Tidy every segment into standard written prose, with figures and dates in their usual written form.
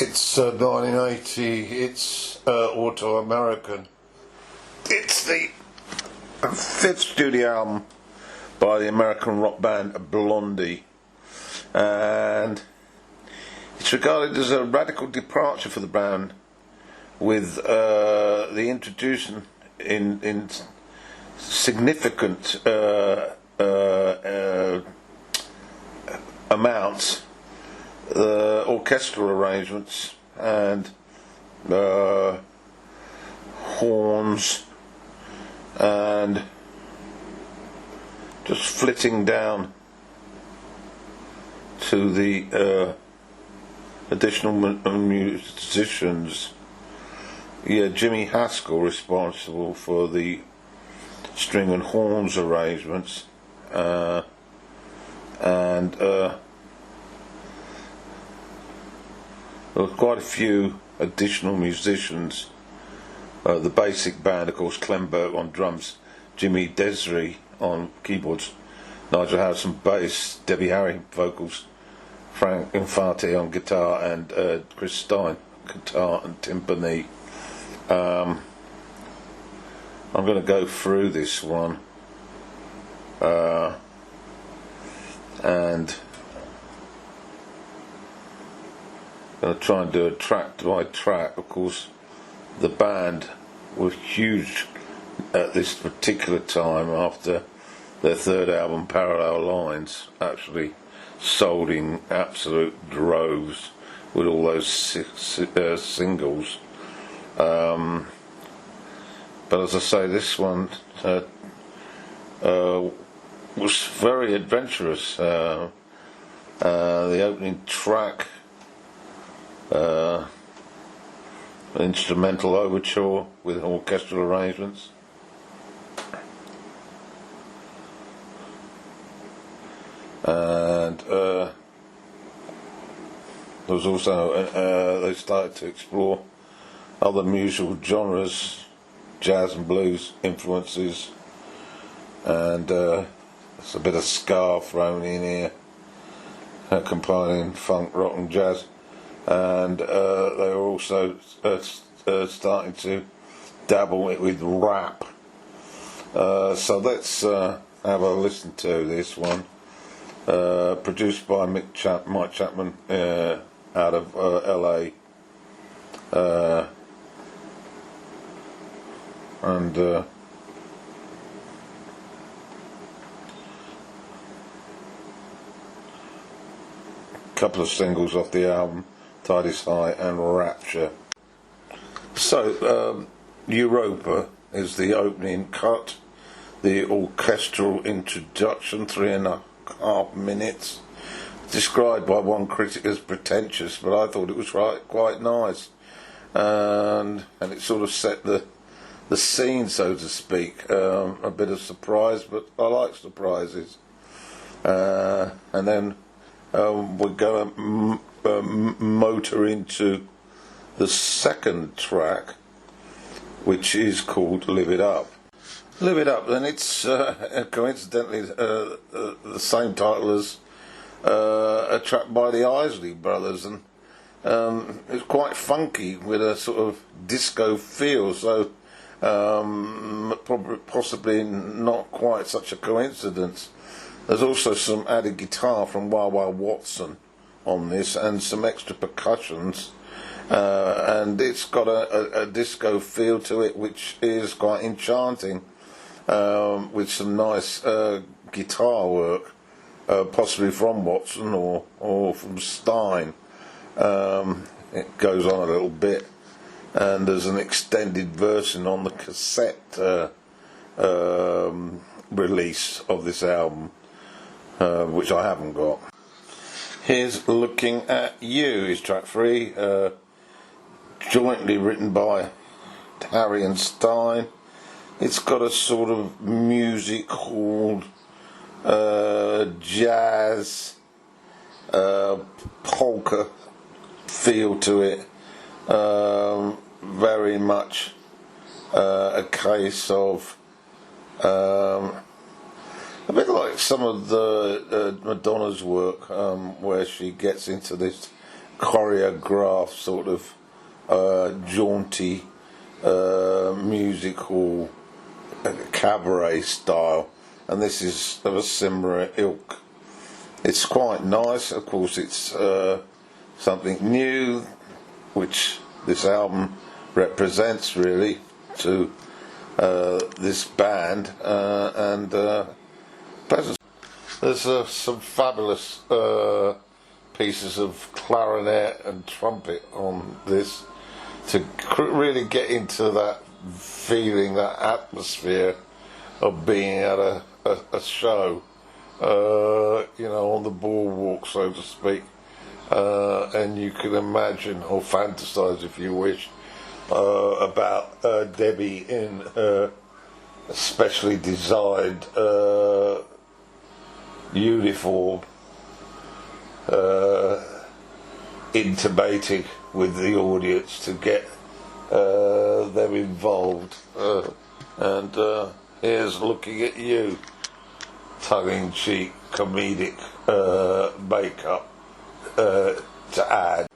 It's 1980, it's Autoamerican. It's the fifth studio album by the American rock band Blondie, and it's regarded as a radical departure for the band, with the introduction in significant amounts orchestral arrangements and horns and just flitting down to the additional musicians. Jimmy Haskell responsible for the string and horns arrangements, and there were quite a few additional musicians. The basic band, of course, Clem Burke on drums, Jimmy Desiree on keyboards, Nigel Harrison bass, Debbie Harry vocals, Frank Infante on guitar, and Chris Stein guitar and timpani. I'm going to go through this one and going to try and do a track by track. Of course, the band was huge at this particular time after their third album, Parallel Lines, actually sold in absolute droves with all those singles. But as I say, this one was very adventurous. The opening track, an instrumental overture with orchestral arrangements, and there was also they started to explore other musical genres, jazz and blues influences, and there's a bit of ska thrown in here, combining funk, rock and jazz. And they were also starting to dabble with rap. So let's have a listen to this one, produced by Mike Chapman out of LA, and couple of singles off the album, Tidy's High and Rapture. So, Europa is the opening cut, the orchestral introduction, 3.5 minutes, described by one critic as pretentious, but I thought it was quite nice, and it sort of set the scene, so to speak. A bit of surprise, but I like surprises. And then we're going to motor into the second track, which is called Live It Up. Live It Up, and it's coincidentally the same title as a track by the Isley Brothers, and it's quite funky with a sort of disco feel, so possibly not quite such a coincidence. There's also some added guitar from Wawa Watson on this, and some extra percussions, and it's got a disco feel to it, which is quite enchanting, with some nice guitar work, possibly from Watson or from Stein. It goes on a little bit, and there's an extended version on the cassette release of this album, which I haven't got. Here's Looking at You is track 3, jointly written by Harry and Stein. It's got a sort of music hall, jazz, polka feel to it, very much a case of a bit like some of the Madonna's work, where she gets into this choreographed sort of jaunty musical cabaret style, and this is of a similar ilk. It's quite nice. Of course, it's something new, which this album represents really to this band, and pleasant. There's some fabulous pieces of clarinet and trumpet on this to really get into that feeling, that atmosphere of being at a show, on the boardwalk, so to speak, and you can imagine or fantasize, if you wish, about Debbie in her specially designed uniform, intimating with the audience to get them involved, and here's looking at you, tongue-in-cheek comedic makeup to add.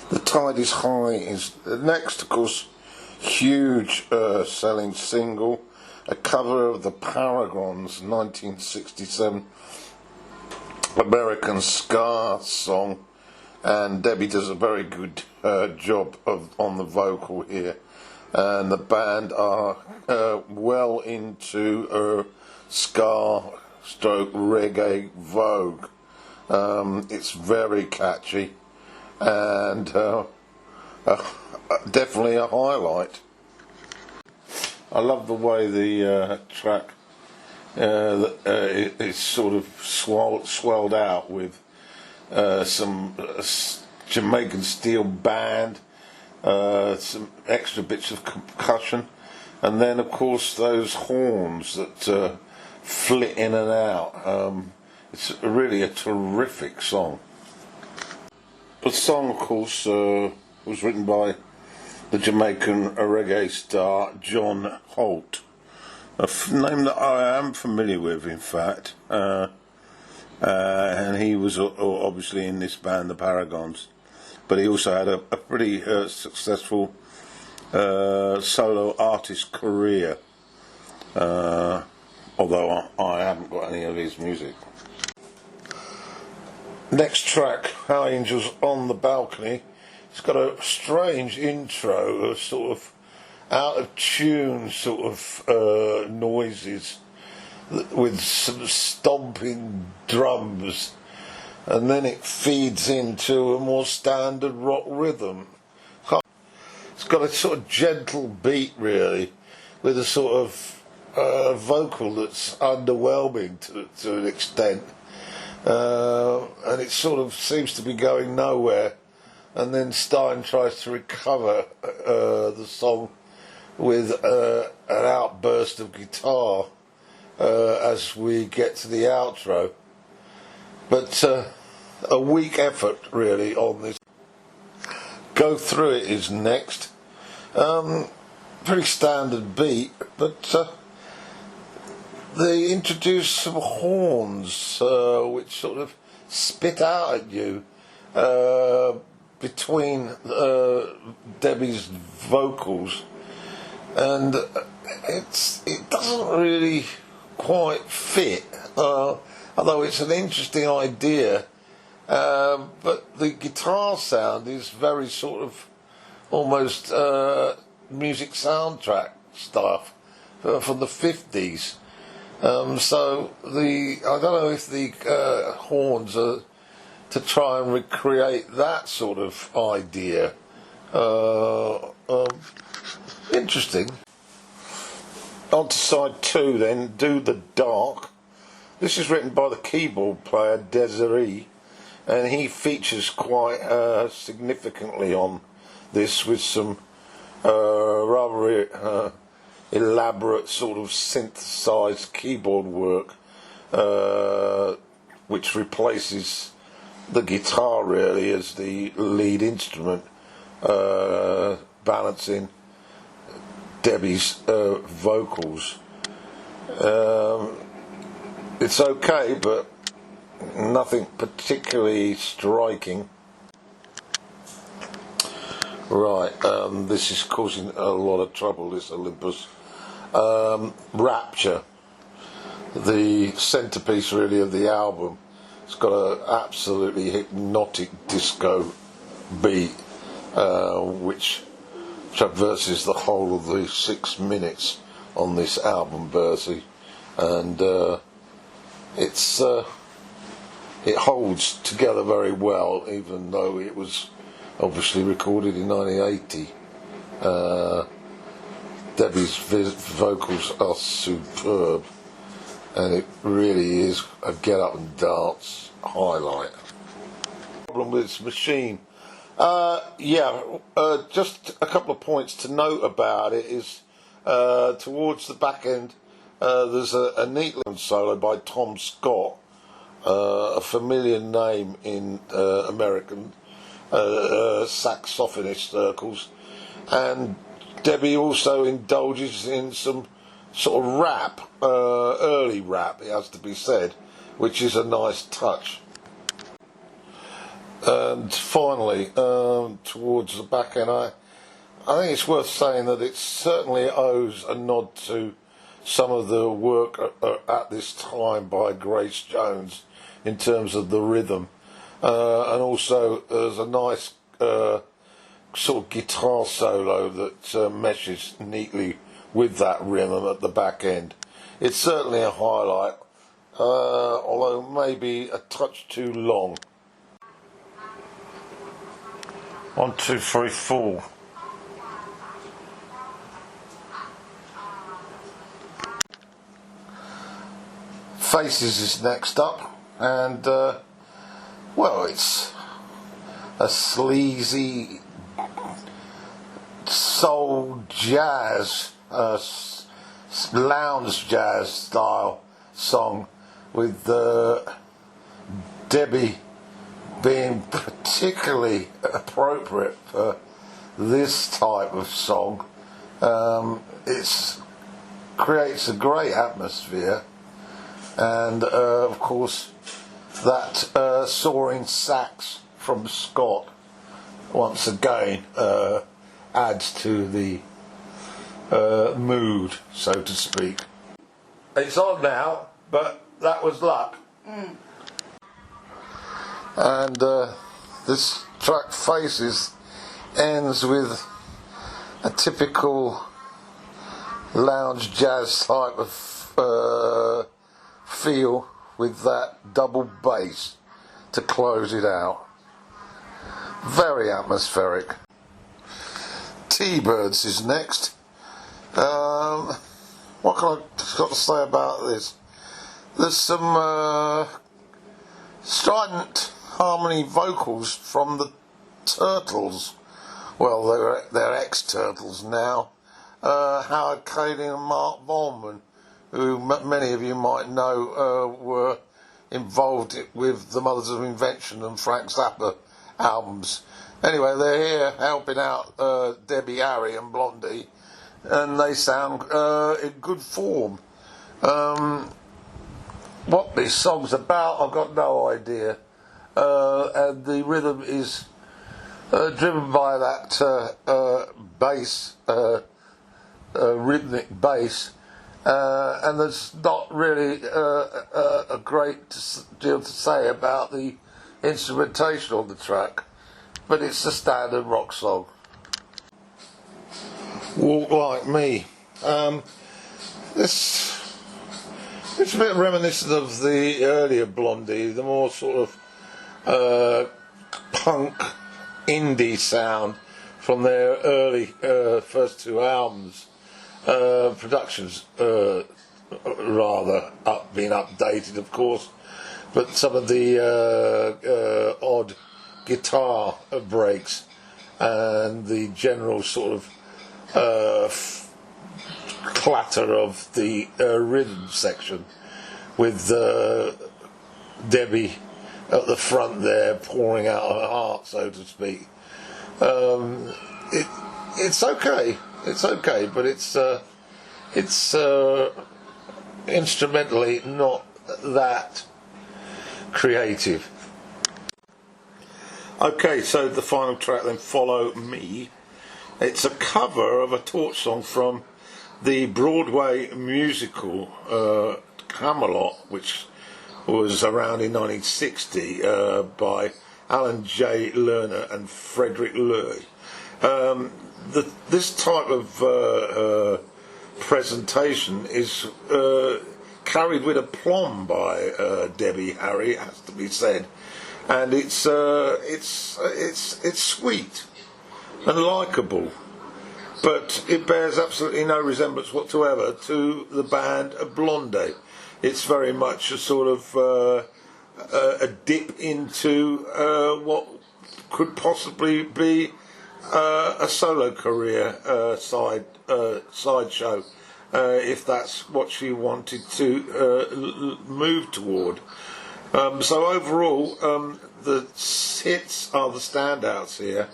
The Tide is High is next, of course. Huge selling single, a cover of the Paragons' 1967 American ska song, and Debbie does a very good job on the vocal here, and the band are well into ska stroke reggae vogue. It's very catchy and definitely a highlight. I love the way the track is sort of swelled out with some Jamaican steel band, some extra bits of percussion, and then of course those horns that flit in and out. It's really a terrific song. The song, of course, was written by the Jamaican reggae star John Holt, a name that I am familiar with, in fact, and he was obviously in this band, the Paragons, but he also had a pretty successful solo artist career, although I haven't got any of his music. Next track, High Angels on the Balcony. It's got a strange intro, a sort of out of tune sort of noises with some stomping drums, and then it feeds into a more standard rock rhythm. It's got a sort of gentle beat really, with a sort of vocal that's underwhelming to an extent, and it sort of seems to be going nowhere. And then Stein tries to recover the song with an outburst of guitar as we get to the outro. But a weak effort really on this. Go Through It is next. Pretty standard beat, but they introduce some horns which sort of spit out at you between Debbie's vocals, and it doesn't really quite fit, although it's an interesting idea, but the guitar sound is very sort of almost music soundtrack stuff from the 50s, so I don't know if the horns are to try and recreate that sort of idea. Interesting. On to side 2 then, Do the Dark. This is written by the keyboard player Desiree, and he features quite significantly on this with some rather elaborate sort of synthesized keyboard work, which replaces the guitar really as the lead instrument, balancing Debbie's vocals. It's okay, but nothing particularly striking. Right, this is causing a lot of trouble, this Olympus. Rapture, the centrepiece really of the album. It's got an absolutely hypnotic disco beat, which traverses the whole of the 6 minutes on this album, Bertie, and it holds together very well, even though it was obviously recorded in 1980. Debbie's vocals are superb, and it really is a get up and dance highlight. Problem with this machine, just a couple of points to note about it is towards the back end there's a neat little solo by Tom Scott, a familiar name in American saxophonist circles, and Debbie also indulges in some sort of rap, early rap, it has to be said, which is a nice touch. And finally, towards the back end, I think it's worth saying that it certainly owes a nod to some of the work at this time by Grace Jones in terms of the rhythm, and also there's a nice sort of guitar solo that meshes neatly with that rhythm at the back end. It's certainly a highlight, although maybe a touch too long. 1, 2, 3, 4. Faces is next up, and well, it's a sleazy soul jazz, lounge jazz style song, with Debbie being particularly appropriate for this type of song. It creates a great atmosphere, and of course that soaring sax from Scott once again adds to the mood, so to speak. It's on now, but that was luck. And this track Faces ends with a typical lounge jazz type of feel, with that double bass to close it out. Very atmospheric. T-Birds is next. What can I got to say about this? There's some strident harmony vocals from the Turtles. Well, they're ex-Turtles now. Howard Caylee and Mark Volman, who many of you might know were involved with the Mothers of Invention and Frank Zappa albums. Anyway, they're here helping out Debbie, Harry and Blondie, and they sound in good form. What this song's about, I've got no idea. And the rhythm is driven by that bass, rhythmic bass, and there's not really a great deal to say about the instrumentation on the track, but it's a standard rock song. Walk Like Me. It's a bit reminiscent of the earlier Blondie, the more sort of punk indie sound from their early first two albums. Productions rather been updated, of course, but some of the odd guitar breaks and the general sort of clatter of the rhythm section, with Debbie at the front there pouring out her heart, so to speak. It's okay, but it's instrumentally not that creative. Okay, so the final track then, Follow Me. It's a cover of a torch song from the Broadway musical Camelot, which was around in 1960 by Alan J. Lerner and Frederick Louis. This type of presentation is carried with aplomb by Debbie Harry, it has to be said, and it's sweet and likeable, but it bears absolutely no resemblance whatsoever to the band Blondie. It's very much a sort of a dip into what could possibly be a solo career sideshow, if that's what she wanted to move toward. So overall, the hits are the standouts here,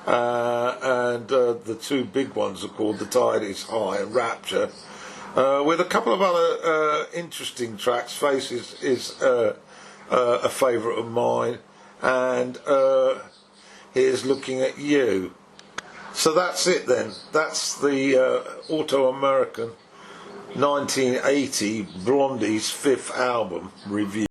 and the two big ones are called "The Tide Is High" and "Rapture," with a couple of other interesting tracks. "Faces" is a favourite of mine, and "Here's Looking at You." So that's it then. That's the Autoamerican 1980 Blondie's fifth album review.